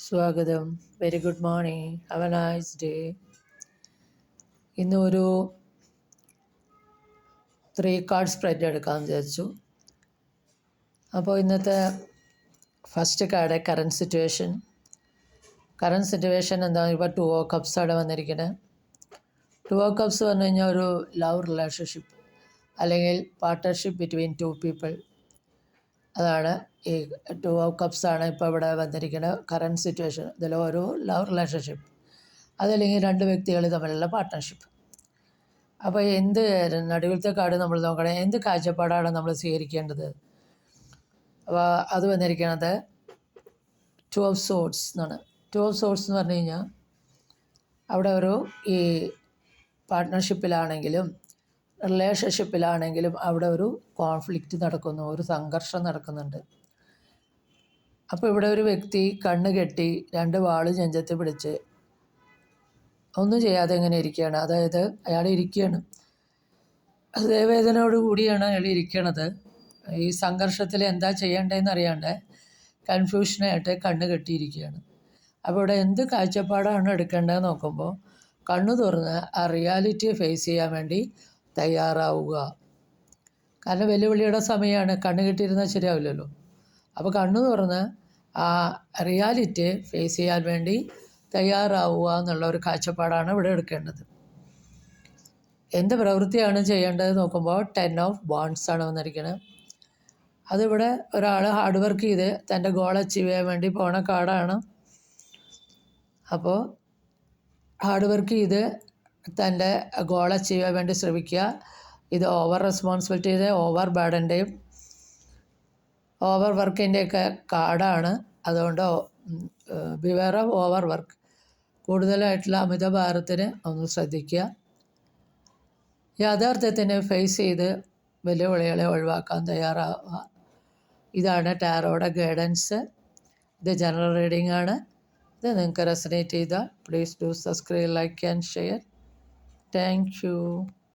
സ്വാഗതം. Very good morning. Have A nice day. ഇന്ന് ഒരു 3 കാർഡ് സ്പ്രെഡ് എടുക്കാമെന്ന് വിചാരിച്ചു. അപ്പോൾ ഇന്നത്തെ ഫസ്റ്റ് കാർഡ് കറൻറ്റ് സിറ്റുവേഷൻ. എന്താണ്? ഇപ്പോൾ 2 ഓഫ് കപ്സ് ആണ് വന്നിരിക്കുന്നത്. 2 ഓഫ് കപ്സ് പറഞ്ഞു കഴിഞ്ഞാൽ ഒരു ലവ് റിലേഷൻഷിപ്പ് അല്ലെങ്കിൽ പാർട്ട്ണർഷിപ്പ് ബിറ്റ്വീൻ 2 പീപ്പിൾ. അതാണ് ഈ 2 ഓഫ് കപ്സ് ആണ് ഇപ്പോൾ ഇവിടെ വന്നിരിക്കുന്ന കറൻറ്റ് സിറ്റുവേഷൻ. ഇതിൽ ഒരു ലവ് റിലേഷൻഷിപ്പ് അതല്ലെങ്കിൽ 2 വ്യക്തികൾ തമ്മിലുള്ള പാർട്ട്ണർഷിപ്പ്. അപ്പോൾ നടുവിലത്തെ കാർഡ് നമ്മൾ നോക്കണേ, എന്ത് കാഴ്ചപ്പാടാണ് നമ്മൾ സ്വീകരിക്കേണ്ടത്? അപ്പോൾ അത് വന്നിരിക്കുന്നത് 2 ഓഫ് സോർഡ്സ് എന്നാണ്. 2 ഓഫ് സോർഡ്സ് എന്ന് പറഞ്ഞു കഴിഞ്ഞാൽ അവിടെ ഒരു ഈ പാർട്ട്ണർഷിപ്പിലാണെങ്കിലും റിലേഷൻഷിപ്പിലാണെങ്കിലും അവിടെ ഒരു കോൺഫ്ലിക്റ്റ് നടക്കുന്നു, ഒരു സംഘർഷം നടക്കുന്നുണ്ട്. അപ്പോൾ ഇവിടെ ഒരു വ്യക്തി കണ്ണ് കെട്ടി 2 വാള് നെഞ്ചത്ത് പിടിച്ച് ഒന്നും ചെയ്യാതെ ഇങ്ങനെ ഇരിക്കുകയാണ്. അതായത് അയാൾ ഇരിക്കുകയാണ്, ഹൃദയവേദനയോട് കൂടിയാണ് അയാൾ ഇരിക്കണത്. ഈ സംഘർഷത്തിൽ എന്താ ചെയ്യേണ്ടതെന്ന് അറിയാണ്ട് കൺഫ്യൂഷനായിട്ട് കണ്ണ് കെട്ടിയിരിക്കുകയാണ്. അപ്പോൾ ഇവിടെ എന്ത് കാഴ്ചപ്പാടാണ് എടുക്കേണ്ടതെന്ന് നോക്കുമ്പോൾ കണ്ണു തുറന്ന് ആ റിയാലിറ്റിയെ ഫേസ് ചെയ്യാൻ വേണ്ടി തയ്യാറാവുക. കാരണം വെല്ലുവിളിയുടെ സമയമാണ്, കണ്ണ് കെട്ടിയിരുന്നാൽ ശരിയാവില്ലല്ലോ. അപ്പോൾ കണ്ണു തുറന്ന് ആ റിയാലിറ്റിയെ ഫേസ് ചെയ്യാൻ വേണ്ടി തയ്യാറാവുക എന്നുള്ള ഒരു കാഴ്ചപ്പാടാണ് ഇവിടെ എടുക്കേണ്ടത്. എന്ത് പ്രവൃത്തിയാണ് ചെയ്യേണ്ടത് നോക്കുമ്പോൾ 10 ഓഫ് വാണ്ട്സ് ആണ് വന്നിരിക്കുന്നത്. അതിവിടെ ഒരാൾ ഹാർഡ് വർക്ക് ചെയ്ത് തൻ്റെ ഗോൾ അച്ചീവ് ചെയ്യാൻ വേണ്ടി പോണ കാർഡാണ്. അപ്പോൾ ഹാർഡ് വർക്ക് ചെയ്ത് തൻ്റെ ഗോൾ അച്ചീവ് ചെയ്യാൻ വേണ്ടി ശ്രമിക്കുക. ഇത് ഓവർ റെസ്പോൺസിബിലിറ്റിയുടെ, ഓവർ ബർഡൻ്റെയും ഓവർ വർക്കിൻ്റെയൊക്കെ കാർഡാണ്. അതുകൊണ്ട് ബിവെയർ ഓഫ് ഓവർ വർക്ക്, കൂടുതലായിട്ടുള്ള അമിതഭാരത്തിന് ഒന്ന് ശ്രദ്ധിക്കുക. യാഥാർത്ഥ്യത്തിനെ ഫേസ് ചെയ്ത് വെല്ലുവിളികളെ ഒഴിവാക്കാൻ തയ്യാറാവുക. ഇതാണ് ടാരോയുടെ ഗൈഡൻസ്. ഇത് ജനറൽ റീഡിംഗ് ആണ്. ഇത് നിങ്ങൾക്ക് റെസനേറ്റ് ചെയ്താൽ please do subscribe, like and share. Thank you.